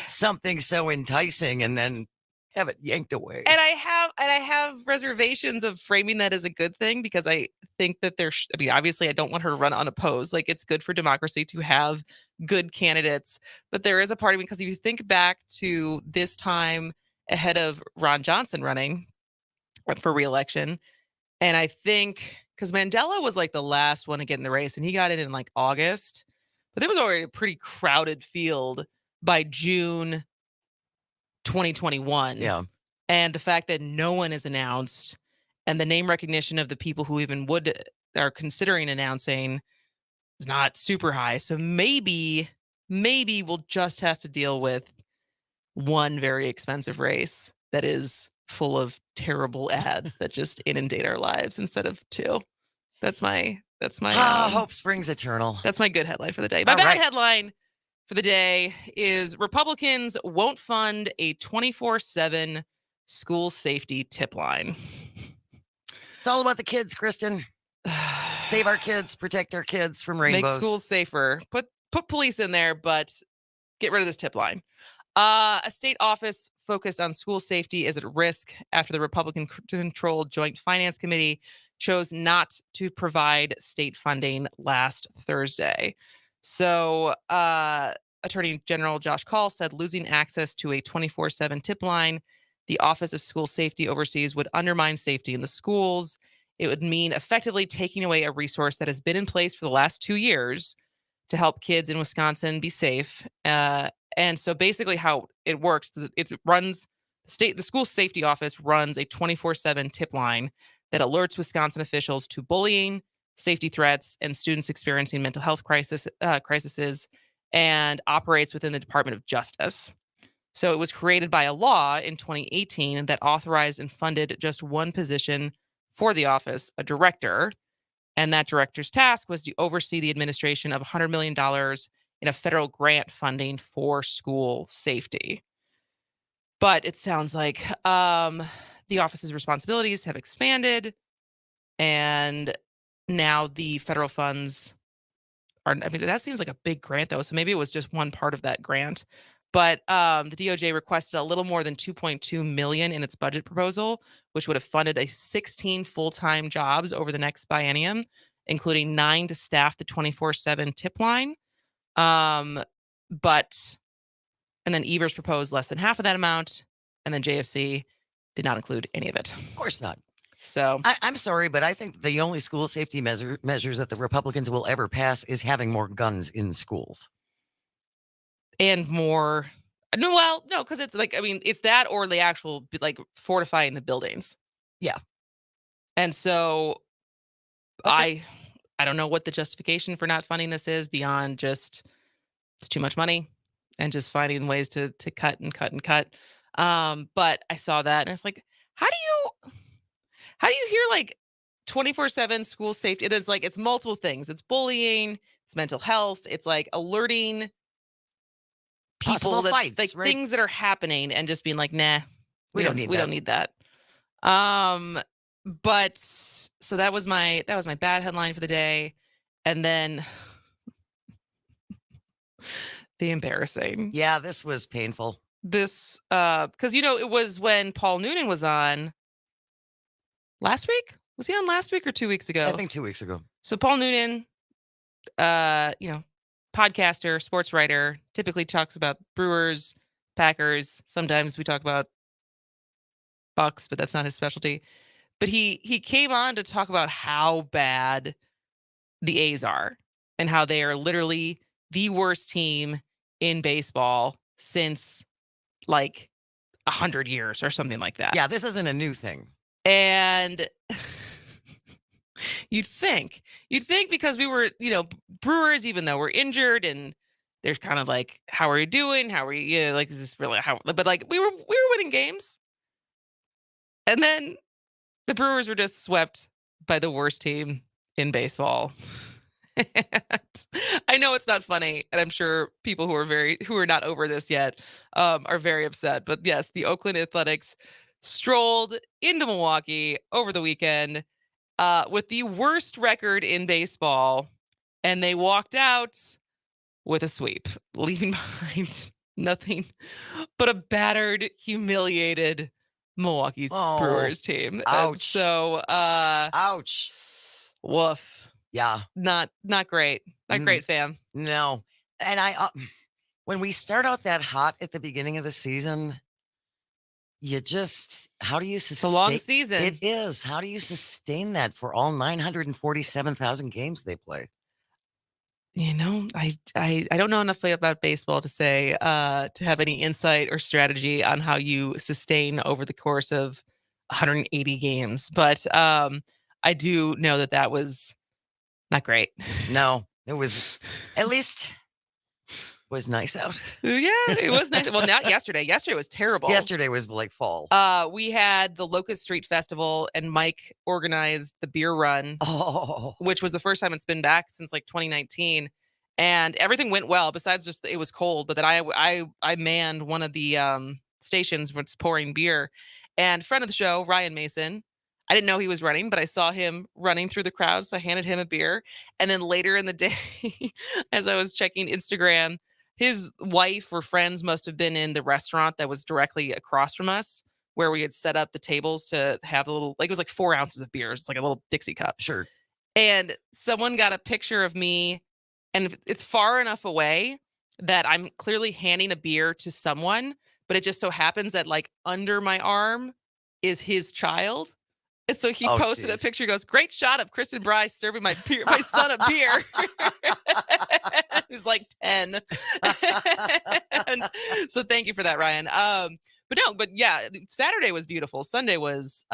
something so enticing and then Have it yanked away. And I have reservations of framing that as a good thing because I think that I mean, obviously I don't want her to run unopposed. Like, it's good for democracy to have good candidates. But there is a part of me, because if you think back to this time ahead of Ron Johnson running for reelection, and I think because Mandela was like the last one to get in the race, and he got in like August, but there was already a pretty crowded field by June 2021. Yeah. And the fact that no one is announced, and the name recognition of the people who even are considering announcing is not super high. So maybe we'll just have to deal with one very expensive race that is full of terrible ads that just inundate our lives instead of two. That's my Hope springs eternal. That's my good headline for the day. My All bad right. headline for the day is Republicans won't fund a 24/7 school safety tip line. It's all about the kids, Kristen. Save our kids, protect our kids from rainbows. Make schools safer. Put police in there, but get rid of this tip line. A state office focused on school safety is at risk after the Republican-controlled Joint Finance Committee chose not to provide state funding last Thursday. So Attorney General Josh Call said losing access to a 24/7 tip line the Office of School Safety oversees would undermine safety in the schools. It would mean effectively taking away a resource that has been in place for the last 2 years to help kids in Wisconsin be safe. And so basically how it works is it runs the school safety office runs a 24/7 tip line that alerts Wisconsin officials to bullying, safety threats, and students experiencing mental health crises, and operates within the Department of Justice. So it was created by a law in 2018 that authorized and funded just one position for the office, a director. And that director's task was to oversee the administration of $100 million in a federal grant funding for school safety. But it sounds like the office's responsibilities have expanded, and now the federal funds are, I mean, that seems like a big grant though. So maybe it was just one part of that grant. But the DOJ requested a little more than $2.2 million in its budget proposal, which would have funded 16 full-time jobs over the next biennium, including 9 to staff the 24/7 tip line. And then Evers proposed less than half of that amount, and then JFC did not include any of it. Of course not. So I'm sorry, but I think the only school safety measures that the Republicans will ever pass is having more guns in schools. And more, no, because it's like, I mean, it's that or the actual like fortifying the buildings. Yeah. And so Okay. I don't know what the justification for not funding this is beyond just it's too much money and just finding ways to cut and cut and cut. But I saw that and it's like, how do you hear like 24/7 school safety? It's like it's multiple things. It's bullying, it's mental health, it's like alerting people Possible that fights, like right? things that are happening and just being like, nah, We don't need that. But so that was my bad headline for the day. And then the embarrassing. Yeah, this was painful. This because it was when Paul Noonan was on last week. Was he on last week or 2 weeks ago? I think 2 weeks ago. So Paul Noonan, podcaster, sports writer, typically talks about Brewers, Packers. Sometimes we talk about Bucks, but that's not his specialty. But he came on to talk about how bad the A's are and how they are literally the worst team in baseball since like 100 years or something like that. Yeah, this isn't a new thing. And you'd think because we were, Brewers, even though we're injured and there's kind of like, how are you doing? How are you? Like, is this really how? But like, we were winning games, and then the Brewers were just swept by the worst team in baseball. And I know it's not funny, and I'm sure people who are not over this yet are very upset. But yes, the Oakland Athletics strolled into Milwaukee over the weekend with the worst record in baseball, and they walked out with a sweep, leaving behind nothing but a battered, humiliated Milwaukee's Brewers team. Ouch. So, ouch. Woof. Yeah. Not great. Not great, fam. No. And when we start out that hot at the beginning of the season, how do you sustain? It's a long season. It is. How do you sustain that for all 947,000 games they play? You know, I don't know enough about baseball to say to have any insight or strategy on how you sustain over the course of 180 games. But I do know that was not great. No, it was at least was nice out. Yeah, it was nice. Well, not yesterday. Yesterday was terrible. Yesterday was like fall. We had the Locust Street Festival, and Mike organized the beer run, which was the first time it's been back since like 2019. And everything went well, besides just it was cold. But then I manned one of the stations when it's pouring beer. And friend of the show, Ryan Mason, I didn't know he was running, but I saw him running through the crowd, so I handed him a beer. And then later in the day, as I was checking Instagram, his wife or friends must have been in the restaurant that was directly across from us, where we had set up the tables to have a little, like it was like 4 ounces of beer. It's like a little Dixie cup. Sure. And someone got a picture of me, and it's far enough away that I'm clearly handing a beer to someone, but it just so happens that like under my arm is his child. And so he posted a picture, goes, "Great shot of Kristen Bryce serving my son a beer." He was like 10. And so thank you for that, Ryan. But yeah, Saturday was beautiful. Sunday was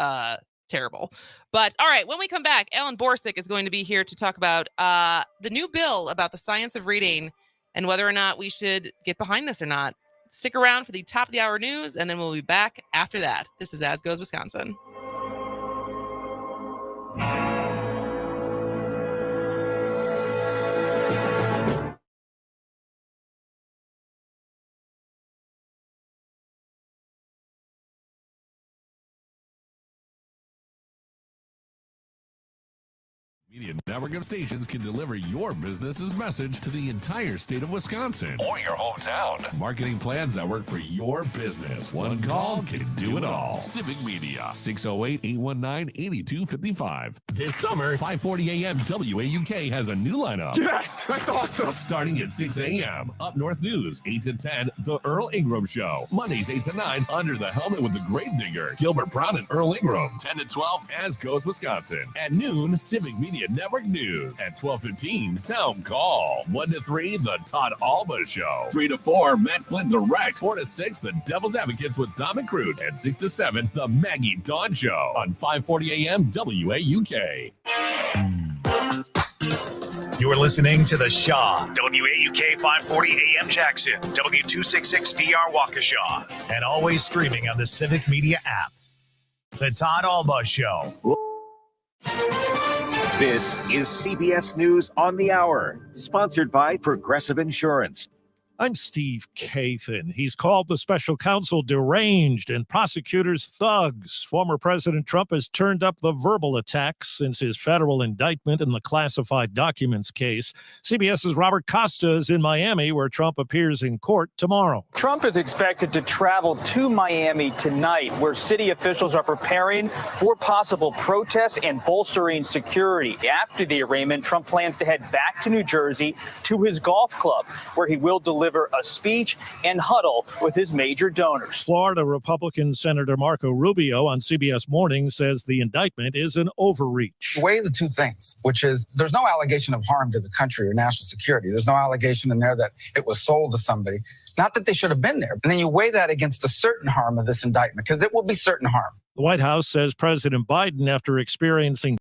terrible. But all right, when we come back, Alan Borsick is going to be here to talk about the new bill about the science of reading and whether or not we should get behind this or not. Stick around for the top of the hour news, and then we'll be back after that. This is As Goes Wisconsin. Media network of stations can deliver your business's message to the entire state of Wisconsin or your hometown. Marketing plans that work for your business. One call can do it all. Civic Media, 608-819-8255. This summer, 540 AM WAUK has a new lineup. Yes, that's awesome. Starting at 6 a.m. Up North News, 8 to 10, The Earl Ingram Show. Mondays, 8 to 9, Under the Helmet with the Grave Digger. Gilbert Brown and Earl Ingram. 10 to 12, As Goes Wisconsin. At noon, Civic Media Network News. At 12:15, Town Call. 1 to 3, The Todd Alba Show. 3 to 4, Matt Flynn Direct. 4 to 6, The Devil's Advocates with Dom and Crute. At 6 to 7, The Maggie Dawn Show. On 540 AM WAUK. You are listening to The Shaw, WAUK 540 AM Jackson, W266DR Waukesha, and always streaming on the Civic Media app. The Todd Alba Show. This is CBS News on the Hour, sponsored by Progressive Insurance. I'm Steve Kathan. He's called the special counsel deranged and prosecutors thugs. Former President Trump has turned up the verbal attacks since his federal indictment in the classified documents case. CBS's Robert Costa is in Miami, where Trump appears in court tomorrow. Trump is expected to travel to Miami tonight, where city officials are preparing for possible protests and bolstering security. After the arraignment, Trump plans to head back to New Jersey to his golf club, where he will deliver a speech and huddle with his major donors. Florida Republican Senator Marco Rubio on CBS Morning says the indictment is an overreach. Weigh the two things, which is there's no allegation of harm to the country or national security. There's no allegation in there that it was sold to somebody. Not that they should have been there. And then you weigh that against a certain harm of this indictment, because it will be certain harm. The White House says President Biden, after experiencing